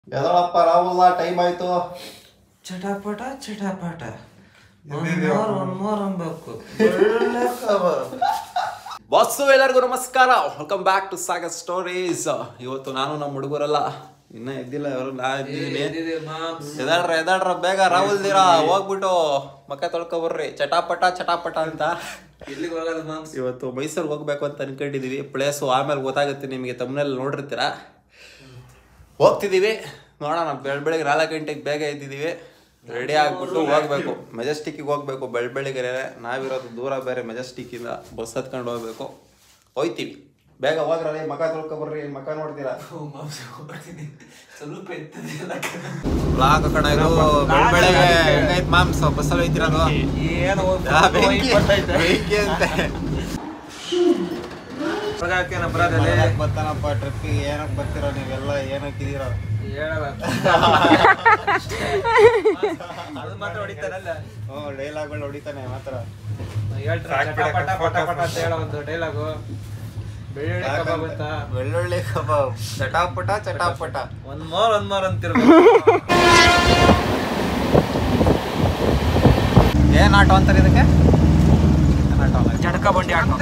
ಎದಳಪ್ಪ ರಾಹುಲ್ಲ, time ಆಯ್ತು. ಚಟಾಪಟ ಚಟಾಪಟ boss, ಎಲ್ಲರಿಗೂ ನಮಸ್ಕಾರ. Welcome back to Sagar stories. ಇವತ್ತು ನಾನು ನಮ್ಮ ಹುಡುಗರೆಲ್ಲ ಇನ್ನ ಎದ್ದಿಲ್ಲ, ಇವರು ನಾ ಎದ್ದಿದ್ದೀನಿ. ಎದಾಡ್ರ ಬೇಗ. ರಾಹುಲ್ ದೀರಾ ಹೋಗ್ಬಿಟ್ಟು ಮಕ್ಕ ತೊಳ್ಕೊಬರ್ರಿ. ಚಟಾಪಟ ಚಟಾಪಟ ಅಂತ. ಇವತ್ತು ಮೈಸೂರಿಗೆ ಹೋಗ್ಬೇಕು ಅಂತ ಅನ್ಕೊಂಡಿದೀವಿ. ಪ್ಲೇಸು ಆಮೇಲೆ ಗೊತ್ತಾಗುತ್ತೆ ನಿಮಗೆ, ತಮ್ಮನೆಲ್ಲ ನೋಡಿರ್ತೀರ. ಹೋಗ್ತಿದ್ದೀವಿ, ನೋಡೋಣ. ಬೆಳಗ್ಗೆ 4 ಗಂಟೆಗೆ ಬೇಗ ಎದ್ದಿದ್ದೀವಿ, ರೆಡಿ ಆಗ್ಬಿಟ್ಟು ಹೋಗ್ಬೇಕು. ಮೆಜೆಸ್ಟಿಕ್ಕಿಗೆ ಹೋಗ್ಬೇಕು. ಬೆಳಗ್ಗೆ ನಾವಿರೋದು ದೂರ ಬೇರೆ. ಮೆಜೆಸ್ಟಿಕ್ಕಿಂದ ಬಸ್ ಹತ್ಕೊಂಡು ಹೋಗ್ಬೇಕು. ಹೋಯ್ತೀವಿ, ಬೇಗ ಹೋಗ್ರಲ್ಲಿ. ಮಕ ತೊಳ್ಕೊಬರ್ರಿ. ಮಕ ನೋಡ್ತೀರಾ? ಸ್ವಲ್ಪ ಬ್ಲಾಗ್ ಕಣ ಇದು. ಬೆಳಗ್ಗೆ ಹೆಂಗೈತ್ ಮಾಮ್ಸ್? ಬಸ್ಸಲ್ಲಿ ಹೋಯ್ತಿರೋದು ಬರ್ತಾನಪ್ಪ ಟ್ರಿಪ್ಪಿಗೆ. ಏನಕ್ಕೆ ಬರ್ತೀರ ನೀವೆಲ್ಲ? ಏನಕ್ಕಿದ್ದೀರ ಡೈಲಾಗ್ಗಳು ಹೊಡಿತಾನೆ ಮಾತ್ರ. ಬೆಳ್ಳುಳ್ಳಿ ಕಬಾಬ್, ಚಟಾಪಟ ಚಟಾಪಟ. ಒಂದ್ ಮಾರ್ ಅಂತಿರ. ಏನ್ ಆಟೋ ಅಂತಾರೆ ಇದಕ್ಕೆ? ಜಡಕ ಬಂಡಿ ಆಟೋ.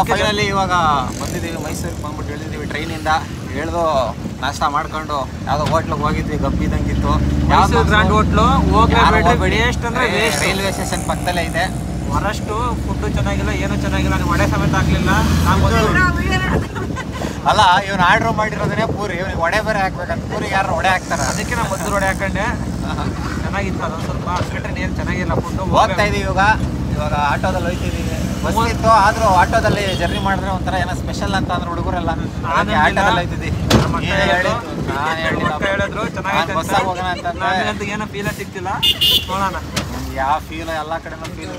ಫೈನಲಿ ಇವಾಗ ಬಂದಿದ್ದೀವಿ, ಮೈಸೂರಿಗೆ ಬಂದ್ಬಿಟ್ಟು ಇಳಿದಿದ್ದೀವಿ ಟ್ರೈನಿಂದ. ಇಳಿದು ನಾಷ್ಟ ಮಾಡ್ಕೊಂಡು ಯಾವ್ದೋ ಹೋಟ್ಲಿಗೆ ಹೋಗಿದ್ವಿ. ಗಬ್ಬಿದಂಗಿತ್ತು. ಯಾವ್ದು ಗ್ರ್ಯಾಂಡ್ ಹೋಟ್ಲು ಹೋಗ್ಬೇಡಿ. ರೈಲ್ವೆ ಸ್ಟೇಷನ್ ಪಕ್ಕದಲ್ಲೇ ಇದೆ. ಹೊರಷ್ಟು ಫುಡ್ ಚೆನ್ನಾಗಿಲ್ಲ, ಏನು ಚೆನ್ನಾಗಿಲ್ಲ. ನೀವು ವಡೆ ಸಮೇತ ಹಾಕ್ಲಿಲ್ಲ. ಅಲ್ಲ, ಇವ್ನು ಆರ್ಡ್ರ್ ಮಾಡಿರೋದನ್ನೇ ಪೂರಿ. ಇವ್ನಿಗೆ ವಡೆ ಬೇರೆ ಹಾಕ್ಬೇಕಂತ. ಪೂರಿಗೆ ಯಾರು ವಡೆ ಹಾಕ್ತಾರ? ಅದಕ್ಕೆ ನಾವು ಮೊದಲು ವಡೆ ಹಾಕೊಂಡೆ. ಚೆನ್ನಾಗಿತ್ತು ಅದೊಂದು ಸ್ವಲ್ಪ. ಅಷ್ಟೇ ಏನು ಚೆನ್ನಾಗಿಲ್ಲ ಫುಡ್. ಹೋಗ್ತಾ ಇದೀವಿ ಇವಾಗ ಆಟೋದಲ್ಲಿ ಹೋಗ್ತಿದ್ದೀವಿ. ಬಸ್ ಇತ್ತು, ಆದ್ರೂ ಆಟೋದಲ್ಲಿ ಜರ್ನಿ ಮಾಡಿದ್ರೆ ಒಂಥರ ಏನೋ ಸ್ಪೆಷಲ್ ಅಂತ ಅಂದ್ರೆ ಹುಡುಗರೆಲ್ಲ ಆಟೋದಲ್ಲಿ ಹೋಗ್ತಿದ್ವಿ. ಹೇಳಿದ್ರು ಚೆನ್ನಾಗಿ ಬಸ್ಸಾಗಿ ಹೋಗೋಣ ಅಂತಂದ್ರೆ ಏನೋ ಫೀಲ್ ಸಿಗ್ತಿಲ್ಲ. ನೋಡೋಣ ಯಾವ ಫೀಲ್. ಎಲ್ಲ ಕಡೆನೂ ಫೀಲ್.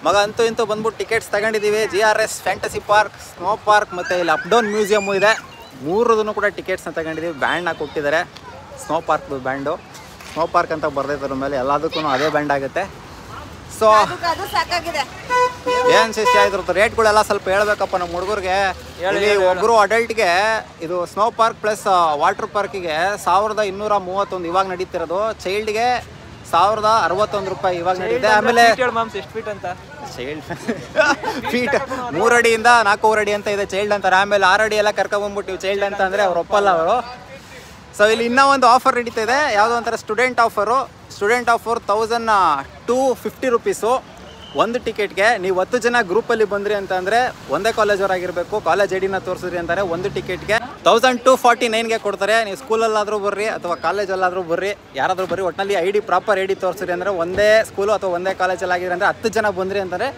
ಮಗ ಅಂತೂ ಇಂತೂ ಬಂದ್ಬಿಟ್ಟು ಟಿಕೆಟ್ಸ್ ತಗೊಂಡಿದ್ದೀವಿ. GRS, fantasy park, snow park ಮತ್ತು ಇಲ್ಲಿ ಅಪ್ ಡೌನ್ ಮ್ಯೂಸಿಯಮ್ಮು ಇದೆ. ಮೂರದನ್ನು ಕೂಡ ಟಿಕೆಟ್ಸ್ನ ತಗೊಂಡಿದ್ದೀವಿ. ಬ್ಯಾಂಡ್ನ ಕೊಟ್ಟಿದ್ದಾರೆ. ಸ್ನೋ ಪಾರ್ಕ್ದು ಬ್ಯಾಂಡು. ಸ್ನೋ ಪಾರ್ಕ್ ಅಂತ ಬರ್ದೈತೆ ಮೇಲೆ. ಎಲ್ಲದಕ್ಕೂ ಅದೇ ಬ್ಯಾಂಡ್ ಆಗುತ್ತೆ. ಸೊ ಏನು ಶಿಷ್ಯ ಇದ್ರದ್ದು ರೇಟ್ಗಳೆಲ್ಲ ಸ್ವಲ್ಪ ಹೇಳ್ಬೇಕಪ್ಪ ನಮ್ಮ ಹುಡುಗರಿಗೆ. ಇಲ್ಲಿ ಒಬ್ಬರು ಅಡಲ್ಟ್ಗೆ ಇದು ಸ್ನೋ ಪಾರ್ಕ್ ಪ್ಲಸ್ ವಾಟರ್ ಪಾರ್ಕಿಗೆ 1231 ಇವಾಗ ನಡೀತಿರೋದು. ಚೈಲ್ಡ್ಗೆ 1061 ರೂಪಾಯಿ ಇವಾಗ ನಡೀತಿದೆ. ಆಮೇಲೆ ಎಷ್ಟು ಫೀಟ್ ಅಂತ ಚೈಲ್ಡ್ ಫೀಟ್ 3 ಅಡಿಯಿಂದ 4 ಅಡಿ ಅಂತ ಇದೆ ಚೈಲ್ಡ್ ಅಂತಾರೆ. ಆಮೇಲೆ 6 ಅಡಿ ಎಲ್ಲ ಕರ್ಕೊಂಬಂದ್ಬಿಟ್ಟು ಚೈಲ್ಡ್ ಅಂತ ಅಂದರೆ ಅವ್ರು ಒಪ್ಪಲ್ಲ ಅವರು. ಸೊ ಇಲ್ಲಿ ಇನ್ನೂ ಒಂದು ಆಫರ್ ನಡೀತಾ ಇದೆ. ಯಾವುದೋ ಒಂಥರ ಸ್ಟೂಡೆಂಟ್ ಆಫರ್ 1250 ರುಪೀಸು ಒಂದು ಟಿಕೆಟ್ಗೆ. ನೀವು 10 ಜನ ಗ್ರೂಪಲ್ಲಿ ಬಂದ್ರಿ ಅಂತಂದರೆ ಒಂದೇ ಕಾಲೇಜವರಾಗಿರಬೇಕು. ಕಾಲೇಜ್ ಐಡಿನ ತೋರಿಸಿದ್ರಿ ಅಂತಾರೆ. ಒಂದು ಟಿಕೆಟ್ಗೆ 1249ಗೆ ಕೊಡ್ತಾರೆ. ನೀವು ಸ್ಕೂಲಲ್ಲಾದರೂ ಬರ್ರಿ ಅಥವಾ ಕಾಲೇಜಲ್ಲಾದರೂ ಬರ್ರಿ, ಯಾರಾದರೂ ಬರ್ರಿ, ಒಟ್ಟಿನಲ್ಲಿ ಪ್ರಾಪರ್ ಐಡಿ ತೋರಿಸಿರಿ ಅಂದರೆ ಒಂದೇ ಸ್ಕೂಲು ಅಥವಾ ಒಂದೇ ಕಾಲೇಜಲ್ಲಿ ಆಗಿರಿ ಅಂದರೆ 10 ಜನ ಬಂದ್ರಿ ಅಂತಾರೆ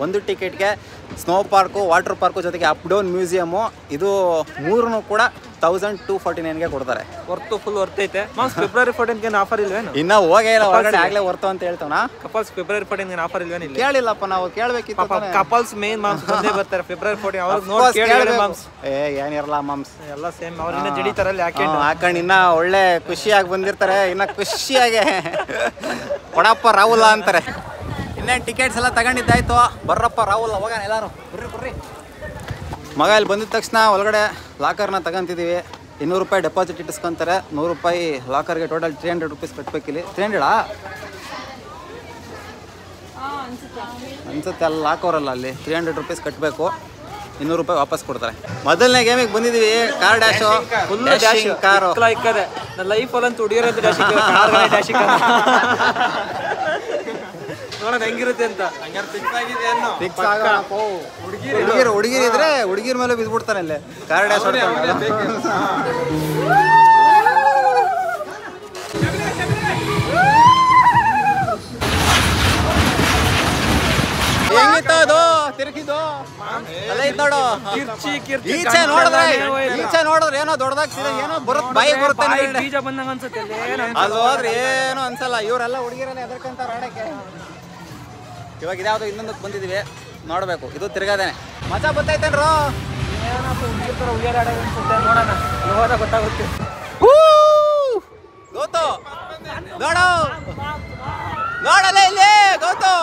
ಒಂದು ಟಿಕೆಟ್ಗೆ. ಸ್ನೋ ಪಾರ್ಕು, ವಾಟರ್ ಪಾರ್ಕು ಜೊತೆಗೆ ಅಪ್ ಡೌನ್ ಮ್ಯೂಸಿಯಮ್ಮು, ಇದು ಮೂರನ್ನು ಕೂಡ 1249ಗೆ ಕೊಡ್ತಾರೆ. ಫುಲ್ ವರ್ತೈತೆ. ಫೆಬ್ರವರಿ 14ಗೆ ಏನು ಆಫರ್ ಇಲ್ವೇನು? ಇನ್ನೂ ಹೋಗೇ ಇಲ್ಲ ಹೊರಗಡೆ, ಆಗಲೇ ವರ್ತು ಅಂತ ಹೇಳ್ತಾನ. ಕಪಲ್ಸ್ ಫೆಬ್ರವರಿ 14ಗೆ ಏನು ಆಫರ್ ಇಲ್ವೇನು? ಕೇಳಿಲ್ಲಪ್ಪ, ನಾವು ಕೇಳಬೇಕಿತ್ತು. ಕಪಲ್ಸ್ ಮೇನ್ ಮಾಮ್ಸ್ ಬಂದೇ ಬರ್ತಾರೆ ಫೆಬ್ರವರಿ 14. ಅವ್ರಿಗೆ ನೋಡಿ ಕೇಳಿದ್ರೆ ಮಾಮ್ಸ್ ಏನಿರಲ್ಲ ಮಾಮ್ಸ್ ಎಲ್ಲ ಸೇಮ್. ಅವ್ರನ್ನ ಜಡಿತಾರಲ್ಲಿ ಹಾಕೊಂಡು ಇನ್ನ ಒಳ್ಳೆ ಖುಷಿಯಾಗಿ ಬಂದಿರ್ತಾರೆ. ಇನ್ನ ಖುಷಿಯಾಗಿ ಕೊಡಪ್ಪ ರಾಹುಲ ಅಂತಾರೆ. ಇನ್ನೇನು ಟಿಕೆಟ್ಸ್ ಎಲ್ಲ ತಗೊಂಡಿದ್ದಾಯ್ತು. ಬರ್ರಪ್ಪ ರಾಹುಲ್, ಹೋಗೋಣ ಎಲ್ಲರೂ. ಬರ್ರಿ. ಮಗ ಇಲ್ಲಿ ಬಂದಿದ ತಕ್ಷಣ ಒಳಗಡೆ ಲಾಕರ್ನ ತಗೊಂತಿದ್ದೀವಿ. 200 ರೂಪಾಯಿ ಡೆಪಾಸಿಟ್ ಇಟ್ಟಿಸ್ಕೊಂತಾರೆ. 100 ರೂಪಾಯಿ ಲಾಕರ್ಗೆ. Total 300 rupees ಕಟ್ಬೇಕಿಲ್ಲಿ. 300 ಅನ್ಸುತ್ತೆ. ಅಲ್ಲಿ ಲಾಕೋರಲ್ಲ, ಅಲ್ಲಿ 300 ರುಪೀಸ್ ಕಟ್ಟಬೇಕು. 200 ರೂಪಾಯಿ ವಾಪಸ್ ಕೊಡ್ತಾರೆ. ಮೊದಲನೇ ಗೇಮಿಗೆ ಬಂದಿದ್ದೀವಿ. ಕಾರ್ ಡ್ಯಾಶು, ಕಾರು ನನ್ನ ಲೈಫಲ್ಲಂತೂ ಹುಡುಗಿರಂತ ನೋಡೋಣ ಹೆಂಗಿರುತ್ತೆ ಅಂತ. ಹುಡುಗಿರು ಇದ್ರೆ ಹುಡುಗಿರ ಮೇಲೆ ಬಿದ್ಬಿಡ್ತಾರೆ ಅಲ್ಲೇ. ಕಾರ್ ಡ್ಯಾಶ್ ಹೆಂಗಿತ್ತು ಅದು ತಿರುಗಿದ್ದು? ಅಲ್ಲ ಇದು ನೋಡು. ಈಚೆ ನೋಡಿದ್ರೆ ಏನೋ ದೊಡ್ಡದಾಗ್ತಿದೆ, ಏನೋ ಬರುತ್ತೆ, ಬಾಯಿಗೆ ಬರುತ್ತೆ. ಬೀಜ ಬಂದಂಗ ಅನ್ಸುತ್ತೆ. ಅಲ್ಲಿ ಹೋದ್ರೆ ಏನೋ ಅನ್ಸಲ್ಲ. ಇವರೆಲ್ಲ ಹುಡುಗಿರೆಲ್ಲ ಎದರ್ಕಂತ ಆಡಕ್ಕೆ. ಇವಾಗ ಇದ್ಯಾವುದೋ ಇನ್ನೊಂದಕ್ಕೆ ಬಂದಿದ್ದೀವಿ, ನೋಡಬೇಕು. ಇದು ತಿರ್ಗಾದೇನೆ. ಮಜಾ ಬರ್ತೈತೇನ್ರೋ? ನೋಡೋಣ, ಹೋದಾಗ ಗೊತ್ತಾಗುತ್ತೆ. ಗೌತು ನೋಡಲ್ಲ ಇಲ್ಲಿ. ಗೌತು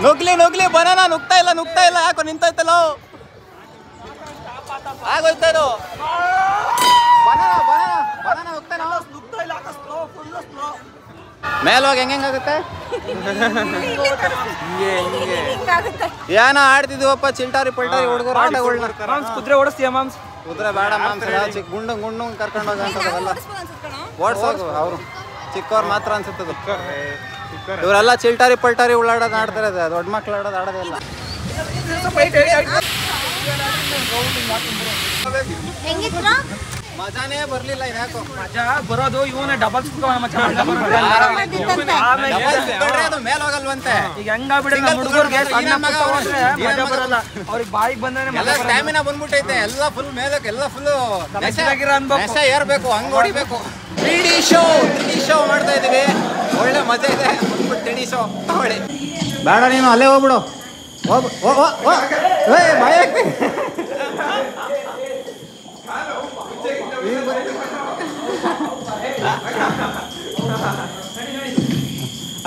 ನುಗ್ಲಿ ಬನಾನ ನುಗ್ತಾ ಇಲ್ಲ ಯಾಕೋ ನಿಂತೈತಲ್ಲ. ಮೇಲೋಗಿ ಹೆಂಗಾಗುತ್ತೆ ಏನೋ ಆಡ್ತಿದೀವಪ್ಪ ಚಿಲ್ಟಾರಿ ಪಲ್ಟಾರಿ ಹುಡುಗರು ಆಟಗಳನ್ನ. ಕುದುರೆ ಓಡಿಸ್ತೀಯ ಮಾಮ್ಸ್? ಕುದುರೆ ಬೇಡ ಮಾಂಸ, ಚಿಕ್ಕ ಗುಂಡು ಕರ್ಕೊಂಡು ಹೋಗಿ ಅಂತದಲ್ಲ ಓಡ್ಸೋದು. ಅವರು ಚಿಕ್ಕವ್ರು ಮಾತ್ರ ಅನ್ಸುತ್ತದು. ಇವರೆಲ್ಲ ಚಿಲ್ಟಾರಿ ಪಲ್ಟಾರಿ ಉಳ್ಳಾಡೋದು ಆಡ್ತಾರೆ, ದೊಡ್ಡ ಮಕ್ಳು ಆಡೋದು ಆಡೋದಿಲ್ಲ. ಮಜಾನೇ ಬರ್ಲಿಲ್ಲ ಯಾಕೋ. ಮಜಾ ಬರೋದು ಇವನೇ ಡಬಲ್ ಮೇಲ್ ಹೋಗಲ್ವಂತೆ. ಈಗ ಹೆಂಗಾಗ್ಬಿಡ ಹುಡುಗರಿಗೆ ಸಣ್ಣ ಮಗ ಹೋದ್ರೆ ಮಜಾ ಬರಲ್ಲ, ಅವ್ರಿಗೆ ಬಾಯಿಗೆ ಬಂದ್ರೆ ಎಲ್ಲ ಸ್ಟ್ಯಾಮಿನಾ ಬಂದ್ಬಿಟ್ಟೈತೆ, ಎಲ್ಲ ಫುಲ್ ಮೇಲಕ್ಕೆ, ಎಲ್ಲ ಫುಲ್ ನೆಶ ಏರ್ಬೇಕು, ಹಂಗ್ ಹೊಡಿಬೇಕು. 3D ಶೋ ಮಾಡ್ತಾ ಇದೀವಿ, ಒಳ್ಳೆ ಮಜಾ ಇದೆ. ಬಂದ್ಬಿಟ್ಟು 3D ಶೋ ಹೊಡಿ. ಬೇಡ ನೀನು ಅಲ್ಲೇ ಹೋಗ್ಬಿಡು,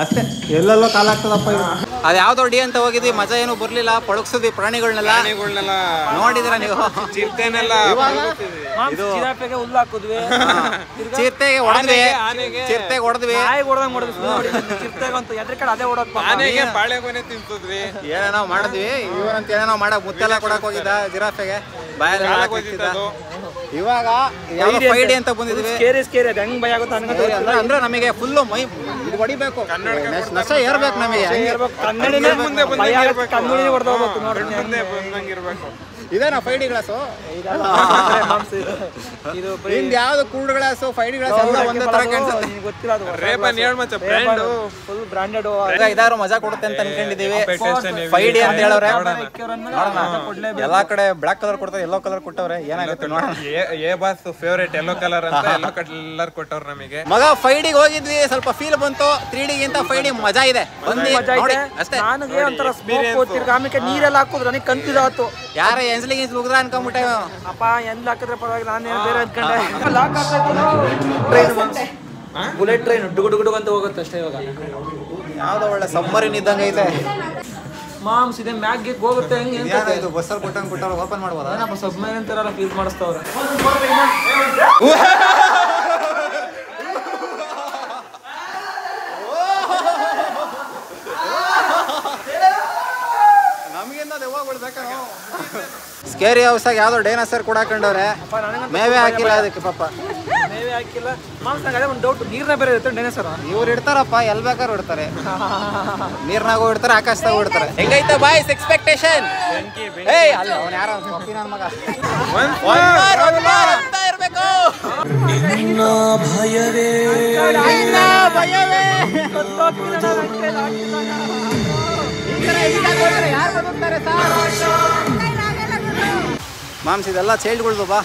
ಅಷ್ಟೇ. ಎಲ್ಲೆಲ್ಲೋ ಕಾಲ ಆಗ್ತದಪ್ಪ ಇದು. ಅದು ಯಾವ್ದೋ ಡಿ ಅಂತ ಹೋಗಿದ್ವಿ, ಮಜಾ ಏನು ಬರ್ಲಿಲ್ಲ. ಪಳಗ್ಸಿದ್ವಿ ಪ್ರಾಣಿಗಳನ್ನೆಲ್ಲ ನೋಡಿದ್ರ ನೀವು. ಚಿರತೆನೆಲ್ಲ ಇದು ಜಿರಾಫೆಗೆ ಹುಲ್ಲು ಹಾಕಿದ್ವಿ, ಚಿರತೆಗೆ ಹೊಡೆದ್ವಿ, ಚಿರತೆಗೆ ಹೊಡೆದ್ವಿ, ಚಿರತೆಗೆ ಅಂತ ಎದ್ರ ಕಡೆ ಅದೇ ಹೊಡೋದು. ಆನೆಗೆ ಬಾಳೆಗೊನೆ ತಿಂತಿದ್ವಿ, ಏನೇನೋ ಮಾಡಿದ್ವಿ. ಇವರಂತ ಏನೇನೋ ಮಾಡಕ್ ಮುತ್ತೆಲ್ಲ ಕೊಡಕ್ ಹೋಗಿದ್ದ ಜಿರಾಫೆಗೆ, ಬಾಯಲ್ಲಿ ಇವಾಗ ಫೈಡಿ ಅಂತ ಬಂದಿದ್ವಿ. ಸ್ಕೇರಿ ಅದು ಹೆಂಗ್ ಭಯ ಆಗುತ್ತೆ ಅಂದ್ರೆ ನಮಗೆ ಫುಲ್ ಮೈ ಇದು ಹೊಡಿಬೇಕು, ನಶ ಏರ್ಬೇಕು ನಮಗೆ. ಇದೇನಾ ಫೈಡಿ ಗ್ಲಾಸು? ನಿಮ್ದು ಯಾವ್ದು ಕೂಲ್ಡ್ ಗ್ಲಾಸು, ಫೈಡಿ ಗ್ಲಾಸ್ ಎಲ್ಲ ಒಂದೇ ತರ ಕಾಣಿಸುತ್ತೆ. ಇದಾರು ಮಜಾ ಕೊಡುತ್ತೆ ಅಂತ ಅನ್ಕೊಂಡಿದೀವಿ. ಫೈಡಿ ಅಂತ ಹೇಳವ್ರೆ, ಎಲ್ಲಾ ಕಡೆ ಬ್ಲಾಕ್ ಕಲರ್ ಕೊಡ್ತಾರೆ, ಯೆಲ್ಲೋ ಕಲರ್ ಕೊಟ್ಟವ್ರೆ, ಏನಾಗುತ್ತೆ ನೋಡೋಣ. A boss favourite yellow colour ಅಂತ ಯೆಲ್ಲೋ ಕಲರ್ ಕೊಟ್ಟವ್ರು ನಮಗೆ. ಮಗ ಫೈಡಿಗೆ ಹೋಗಿದ್ವಿ, ಸ್ವಲ್ಪ ಫೀಲ್ ಬಂತು. 3D ಗಿಂತ ಫೈಡಿ ಮಜಾ ಇದೆ, ನೋಡಿ ಅಷ್ಟೇ. ನನಗೆ ಒಂಥರ ಆಮೇಲೆ ನೀರೆಲ್ಲ ಹಾಕುದ್ರು ನನಗೆ ಕಂತಿದಾತು. ಯಾರ ಎನ್ಸ್ಲಿಗೆ ಉಗ್ರ ಅನ್ಕೊಂಡ್ಬಿಟ್ಟೆ ಅಪ್ಪ. ಎಂದ್ ಹಾಕಿದ್ರೆ ಪರವಾಗಿಲ್ಲ, ನಾನು ಬೇರೆ ಅನ್ಕೊಂಡೆ. ಟ್ರೈನ್ ಬುಲೆಟ್ ಟ್ರೈನ್ ಡುಗುಡುಗುಡುಗ ಅಂತ ಹೋಗುತ್ತೆ ಅಷ್ಟೇ. ಇವಾಗ ಯಾವ್ದೋ ಒಳ್ಳೆ ಸಬ್ಮರಿನ್ ಇದ್ದಂಗೆ ಐತೆ. ಮಾಮ್ಸ್ ಇದೆ ಮ್ಯಾಗ್ಗೆ ಹೋಗುತ್ತೆ. ಹೆಂಗೆ ಇದು ಬಸ್ಸಲ್ಲಿ ಕೊಟ್ಟವ್ರು ಓಪನ್ ಮಾಡ್ಬೋದಾ? ಏನಪ್ಪ ಸಬ್ಮರಿನ್ ಅಂತಾರಲ್ಲ, ಫೀಲ್ ಮಾಡಿಸ್ತವ್ರೆ. ಸ್ಕೇರಿ ಹೌಸಾಗ ಯಾವ್ದೋ ಡೈನೋಸರ್ ಕೂಡ ಹಾಕೊಂಡವ್ರೆ, ಮೇವೆ ಹಾಕಿಲ್ಲ ಅದಕ್ಕೆ ಪಾಪ. ಮೇವೆ ಹಾಕಿಲ್ಲ ಮಾಮ್ಸ್. ನಂಗೆ ಅದೇ ಒಂದು ಡೌಟ್, ನೀರ್ನ ಬೇರೆ ಇರುತ್ತೆ ಡೈನೋಸರ್? ಇವ್ರು ಇಡ್ತಾರಪ್ಪ, ಎಲ್ ಬೇಕಾದ್ರು ಇಡ್ತಾರೆ, ನೀರ್ನಾಗೂ ಇಡ್ತಾರೆ, ಆಕಾಶದಾಗೂ ಇಡ್ತಾರೆ. ಹೆಂಗೈತೆ ಬಾಯ್ಸ್ ಎಕ್ಸ್ಪೆಕ್ಟೇಷನ್? ಏಯ್ ಅಲ್ಲ, ಅವ್ನು ಯಾರೋ ನನ್ನ ಮಗ ಇರ್ಬೇಕು. ಭಯವೇ ಮಾಮ್ಸ್, ಇದೆಲ್ಲ ಚೈಲ್ಡ್ಗಳ್ದು ಬಾ,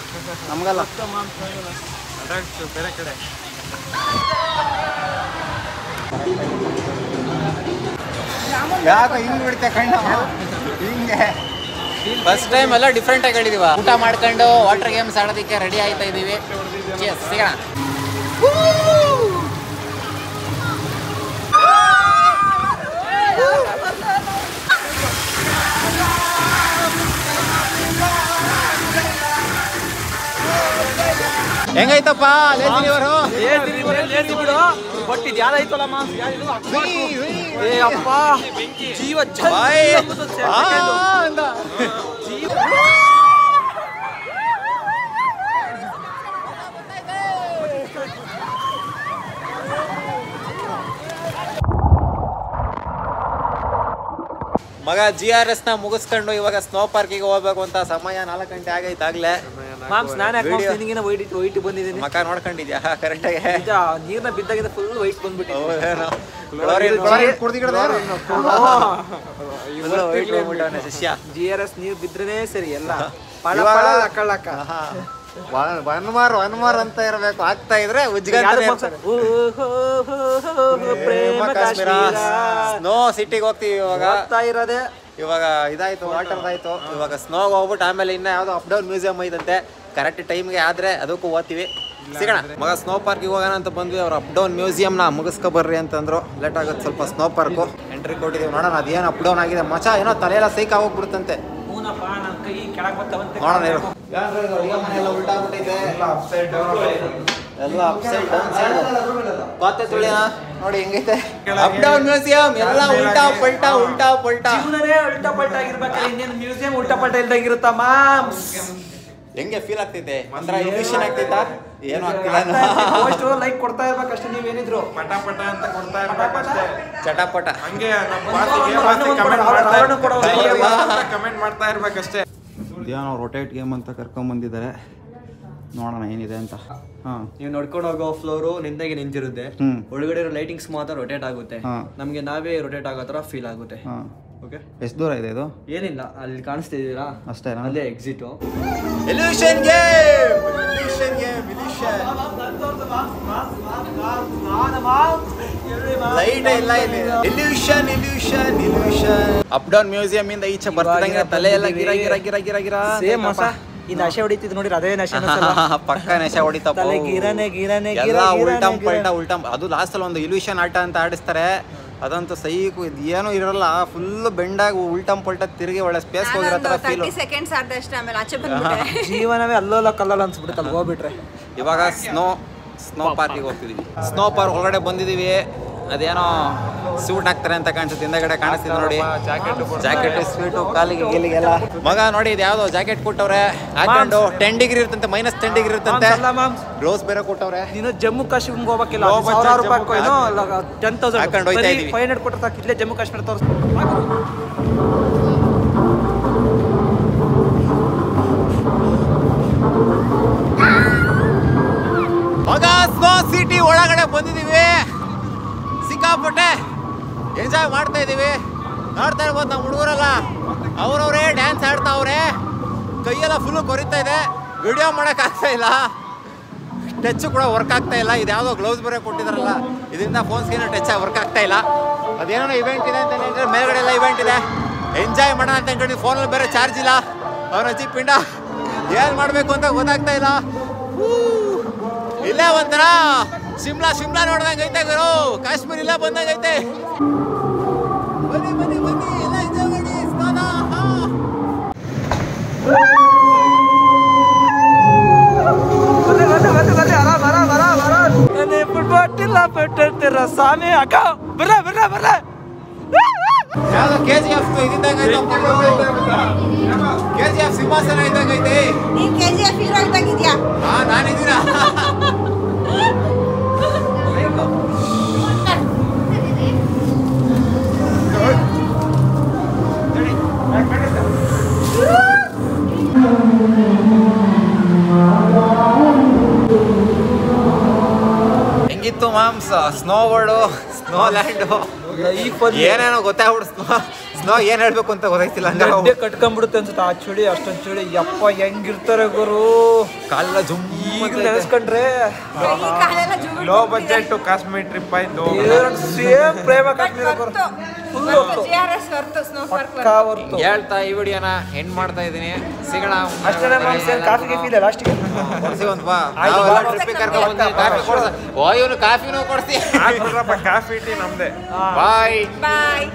ನಮ್ಗಲ್ಲ. ಬೇರೆ ಕಡೆ ಯಾಕೋ ಹಿಂಗ್ ಬಿಡುತ್ತೆ ಕಣ್ಣು ಹಿಂಗೆ. ಫಸ್ಟ್ ಟೈಮ್ ಎಲ್ಲ ಡಿಫ್ರೆಂಟ್ ಆಗಿ ಹೇಳಿದೀವ. ಊಟ ಮಾಡ್ಕೊಂಡು ವಾಟರ್ ಗೇಮ್ಸ್ ಆಡೋದಕ್ಕೆ ರೆಡಿ ಆಯ್ತಾ ಇದೀವಿ. ಸಿಗೋಣ. ಹೆಂಗೈತಪ್ಪ ಲೇಜಿನಿವರು? ಬಟ್ ಇದು ಯಾವ್ದಾಯ್ತಲ್ಲ ಮಾಮ್ಸ್, ಏ ಅಪ್ಪ ಜೀವ ಮಗ GRS ನ ಮುಗಿಸ್ಕೊಂಡು ಇವಾಗ ಸ್ನೋ ಪಾರ್ಕಿಗೆ ಹೋಗ್ಬೇಕು ಅಂತ. ಸಮಯ 4 ಗಂಟೆ ಆಗೈತಾಗ್ಲೇ. ಮಾಮ್ಸ್ ನಾನು ನಿನಗಿನ ವೈಟ್ ಬಂದಿದ್ದೀನಿ. ಮಕ ನೋಡ್ಕೊಂಡಿದ್ಯಾ ಕರೆಕ್ಟಾಗಿ? ನೀರ್ನ ಬಿದ್ದಾಗಿಂದ ಫುಲ್ ವೈಟ್ ಬಂದ್ಬಿಟ್ಟು. GRS ನೀರ್ ಬಿದ್ರೇನೆ ಸರಿ ಎಲ್ಲ ವನ್ಮಾರ್ ಅಂತ ಇರ್ಬೇಕು. ಆಗ್ತಾ ಇದ್ರೆ ಸ್ನೋ ಸಿಟಿಗೆ ಹೋಗ್ತೀವಿ ಇವಾಗ. ಇವಾಗ ಇದಾಯ್ತು, ವಾಟರ್ದಾಯ್ತು. ಇವಾಗ ಸ್ನೋಗೆ ಹೋಗ್ಬಿಟ್ಟು ಆಮೇಲೆ ಇನ್ನ ಯಾವ್ದೋ ಅಪ್ ಡೌನ್ ಮ್ಯೂಸಿಯಂ ಐತಂತೆ. ಕರೆಕ್ಟ್ ಟೈಮ್ಗೆ ಆದ್ರೆ ಅದಕ್ಕೂ ಓದ್ತೀವಿ. ಸಿಗೋಣ. ಮಗ ಸ್ನೋ ಪಾರ್ಕಿಗೆ ಹೋಗೋಣ ಅಂತ ಬಂದ್ವಿ. ಅವ್ರು ಅಪ್ ಡೌನ್ ಮ್ಯೂಸಿಯಂನ ಮುಗಿಸ್ಕೊ ಬರ್ರಿ ಅಂತಂದ್ರು. ಲೇಟ್ ಆಗುತ್ತೆ ಸ್ವಲ್ಪ. ಸ್ನೋ ಪಾರ್ಕು ಎಂಟ್ರಿ ಕೊಟ್ಟಿದ್ದೀವಿ, ನೋಡೋಣ ಅದೇನು ಅಪ್ ಡೌನ್ ಆಗಿದೆ. ಮಚ ಏನೋ ತಲೆಯೆಲ್ಲ ಸೈಕ್ ಆಗೋಗ್ಬಿಡುತ್ತಂತೆ. ನೋಡೋಣ. ಎಲ್ಲ ಅಪ್ಸೈಡ್ ಡೌನ್ ಸೈಡ್ ಪಾತೆ ತುಳಿಯ ನೋಡಿ ಹೆಂಗೈತೆ ಅಪ್ ಡೌನ್ ಮ್ಯೂಸಿಯಂ ಎಲ್ಲ ಉಲ್ಟಾ ಪಲ್ಟಾ ಜೀವನನೇ ಉಲ್ಟಾ ಪಲ್ಟಾ ಆಗಿರ್ಬೇಕಾದ್ರೆ ಇನ್ನೇನು ಮ್ಯೂಸಿಯಂ ಉಲ್ಟಾ ಪಲ್ಟಾ ಇಲ್ದಾಗಿರುತ್ತಾ ಮಾಮ್ಸ್ ಹೆಂಗೆ ಫೀಲ್ ಆಗ್ತೈತೆ ಒಂಥರ ಇಲ್ಯೂಷನ್ ಆಗ್ತೈತಾ ಏನು ಆಗ್ತಿಲ್ಲ ಫಸ್ಟ್ ಲೈಕ್ ಕೊಡ್ತಾ ಇರ್ಬೇಕಷ್ಟೇ ನೀವೇನಿದ್ರು ಪಟ ಪಟ ಅಂತ ಕೊಡ್ತಾ ಇರ್ಬೇಕಷ್ಟೇ ಚಟಾಪಟ ಹಂಗೆ ನಮ್ಮ ಬಾಸಿಗೆ ಕಮೆಂಟ್ ಮಾಡ್ತಾ ಇರ್ಬೇಕಷ್ಟೇ ಏನೋ ರೊಟೇಟ್ ಗೇಮ್ ಅಂತ ಕರ್ಕೊಂಡ್ ಬಂದಿದ್ದಾರೆ ನೋಡೋಣ ಏನಿದೆ ಅಂತ ನೀವು ನೋಡ್ಕೊಂಡು ಹೋಗೋ ಫ್ಲೋರು ನಿಂತಾಗೆ ನಿಂತಿರುತ್ತೆ ಒಳಗಡೆ ಇರೋ ಲೈಟಿಂಗ್ಸ್ ಮಾತ್ರ ರೊಟೇಟ್ ಆಗುತ್ತೆ ನಮ್ಗೆ ನಾವೇ ರೊಟೇಟ್ ಆಗೋ ತರ ಫೀಲ್ ಆಗುತ್ತೆ ಓಕೆ ಎಷ್ಟು ದೂರ ಇದೆ ಇದು ಏನಿಲ್ಲ ಅಲ್ಲಿ ಕಾಣಿಸ್ತಿದ್ದೀರಾ ಅಷ್ಟೇ ಅಲ್ಲೇ ಎಕ್ಸಿಟ್ ಇಲ್ಯೂಷನ್ ಗೇಮ್ ಲೈಟ್ ಇಲ್ಲ ಇಲ್ಲಿ ಇಲ್ಯೂಷನ್ ಅಪ್ ಡೌನ್ ಮ್ಯೂಸಿಯಂ ಇಂದ ಈಚೆ ಬರ್ತಿದಂಗೆ ತಲೆ ಎಲ್ಲ ಗಿರ ಗಿರ ಗಿರ ಗಿರ ಗಿರ ಸೇಮ್ ಮಸ ಈ ನಶೆ ಹೊಡಿತಿದ್ ನೋಡಿ ಅದೇ ನಶೆ ಪಕ್ಕ ನೆಶೆ ಹೊಡಿತಪ್ಪ ಎಲ್ಲ ಉಲ್ಟಂ ಅದು ಲಾಸ್ಟ್ ಅಲ್ಲಿ ಒಂದು ಇಲ್ಯೂಷನ್ ಆಟ ಅಂತ ಆಡಿಸ್ತಾರೆ ಅದಂತೂ ಸೈಕು ಇದು ಏನೂ ಇರಲ್ಲ ಫುಲ್ ಬೆಂಡಾಗಿ ಉಲ್ಟಂ ಪಲ್ಟ ತಿರುಗಿ ಒಳ್ಳೆ ಸ್ಪೇಸ್ ಹೋಗಿರೋ ತರ ಫೀಲ್ ಸೆಕೆಂಡ್ಸ್ ಆದಷ್ಟೇ ಆಮೇಲೆ ಆಚೆ ಬಂದ್ಬಿಟ್ಟೆ ಜೀವನವೇ ಅಲ್ಲೋಲ ಕಲ್ಲಲ್ಲ ಅನ್ಸ್ಬಿಡುತ್ತೆ ಅಲ್ಲಿ ಹೋಗ್ಬಿಟ್ರೆ ಇವಾಗ ಸ್ನೋ ಪಾರ್ಕಿಗೆ ಹೋಗ್ತಿದೀವಿ ಸ್ನೋ ಪಾರ್ಕ್ ಒಳಗಡೆ ಬಂದಿದೀವಿ ಅದೇನೋ ಸೂಟ್ ಹಾಕ್ತಾರೆ ಅಂತ ಕಾಣಿಸುತ್ತೆ ಹಿಂದಗಡೆ ಕಾಣಿಸ್ತಿದೆ ನೋಡಿ ಜಾಕೆಟ್ ಸ್ವೀಟು ಕಾಲಿಗೆ ಗೀಲಿಗೆಲ್ಲ ಮಗ ನೋಡಿ ಇದು ಯಾವ್ದೋ ಜಾಕೆಟ್ ಕೊಟ್ಟವ್ರೆ ಹಾಕೊಂಡು 10 ಡಿಗ್ರಿ ಇರ್ತಂತೆ -10 ಡಿಗ್ರಿ ಇರ್ತಂತೆ ಗ್ಲೌಸ್ ಬೇರೆ ಕೊಟ್ಟವ್ರೆ ನೀನು ಜಮ್ಮು ಕಾಶ್ಮೀರ್ಗೆ ಹೋಗ್ಬೇಕಿಲ್ಲ ₹1000 10,000 ಹಾಕೊಂಡು ಹೋಯ್ತಾ ಇದೀವಿ 500 ಕೊಟ್ಟು ಸಾಕು ಇಲ್ಲೇ ಜಮ್ಮು ಕಾಶ್ಮೀರ ತೋರಿಸ್ ಮಗ ಸ್ನೋ ಸಿಟಿ ಒಳಗಡೆ ಬಂದಿದೀವಿ ಸಿಕ್ಕಾಪಟ್ಟೆ ಎಂಜಾಯ್ ಮಾಡ್ತಾ ಇದೀವಿ ನೋಡ್ತಾ ಇರ್ಬೋದು ನಮ್ಮ ಹುಡುಗರೆಲ್ಲ ಅವ್ರವ್ರೇ ಡ್ಯಾನ್ಸ್ ಆಡ್ತಾವ್ರೆ ಕೈಯೆಲ್ಲ ಫುಲ್ಲು ಕೊರಿತಾ ಇದೆ ವಿಡಿಯೋ ಮಾಡಕ್ ಆಗ್ತಾ ಇಲ್ಲ ಟಚ್ ಕೂಡ ವರ್ಕ್ ಆಗ್ತಾ ಇಲ್ಲ ಇದು ಯಾವುದೋ ಗ್ಲೌಸ್ ಬೇರೆ ಕೊಟ್ಟಿದಾರಲ್ಲ ಇದರಿಂದ ಫೋನ್ ಸ್ಕ್ರೀನ್ ಟಚ್ ವರ್ಕ್ ಆಗ್ತಾ ಇಲ್ಲ ಅದೇನೋ ಇವೆಂಟ್ ಇದೆ ಅಂತ ಹೇಳಿದ್ರೆ ಮೇಲ್ಗಡೆ ಎಲ್ಲ ಇವೆಂಟ್ ಇದೆ ಎಂಜಾಯ್ ಮಾಡೋಣ ಅಂತ ಹೇಳ್ಕೊಂಡು ಫೋನಲ್ಲಿ ಬೇರೆ ಚಾರ್ಜ್ ಇಲ್ಲ ಅವ್ರ ಅಜ್ಜಿ ಪಿಂಡ ಏನ್ ಮಾಡ್ಬೇಕು ಅಂತ ಗೊತ್ತಾಗ್ತಾ ಇಲ್ಲ ಇಲ್ಲೇ ಒಂಥರ ಶಿಮ್ಲಾ ನೋಡ್ದಂಗೆ ಐತೆ ಗುರು ಕಾಶ್ಮೀರ್ ಇಲ್ಲೇ ಬಂದಂಗೆ ಐತೆ ಬನ್ನಿ ಎಲ್ಲ ಎಂಜಾಯ್ ಮಾಡಿ ಸ್ನಾನ ಫುಟ್ಬಾಲ್ ಬಿಟ್ಟಿರ್ತೀರ ಸ್ವಾಮಿ ಅಕ್ಕ ಬರ್ರ ಯಾವ್ದೋ KGF ಇದ್ದಂಗೆ KGF ಸಿಂಹಾಸನ ಇದ್ದಂಗೆ ಐತೆ ನೀನ್ KGF ಹೀರೋ ಇದ್ದಾಗಿದ್ಯಾ ನಾನಿದ್ದೀನ ಹೆಂಗಿತ್ತು moms snow world snow land ಏನೇನೋ ಗೊತ್ತಾಗ್ಬಿಡು ಸ್ನೋ ಏನ್ ಹೇಳ್ಬೇಕು ಅಂತ ಗೊತ್ತಾಯ್ತಿಲ್ಲ ಗಡ್ಡೆ ಕಟ್ಕೊಂಡ್ಬಿಡುತ್ತೆ ಅನ್ಸುತ್ತೆ ಆ ಚಳಿ ಅಷ್ಟೊಂದು ಚಳಿ ಯಪ್ಪ ಹೆಂಗಿರ್ತಾರೆ ಗುರು ಕಾಲೆಲ್ಲ ಜುಮ್ ಈಗ ನೆನೆಸ್ಕೊಂಡ್ರೆ ಲೋ ಬಜೆಟ್ ಕಾಶ್ಮೀರ್ ಟ್ರಿಪ್ ಆಯ್ತು ಸೇಮ್ ಪ್ರೇಮ ಕಾಶ್ಮೀರ ಫುಲ್ ಪಕ್ಕಾ ಹೊರ್ತು ಹೇಳ್ತಾ ಈ ವಿಡಿಯೋನ ಎಂಡ್ ಮಾಡ್ತಾ ಇದೀನಿ ಸಿಗೋಣ ಅಷ್ಟೇ ಕಾಫಿಗೆ ಫೀಲ್ ಲಾಸ್ಟಿಗೆ ಕೊಡ್ಸಿ ಒಂದ್ ಬಾ ಟ್ರಿಪ್ಪಿಗೆ ಕರ್ಕೊಂಡು ಬಂದು ಕಾಫಿ ಕೊಡ್ಸ ಓ ಇವನು ಕಾಫಿನೂ ಕೊಡ್ಸಿ ಕಾಫಿ ಟೀ ನಮ್ದೆ ಬಾಯ್ ಬಾಯ್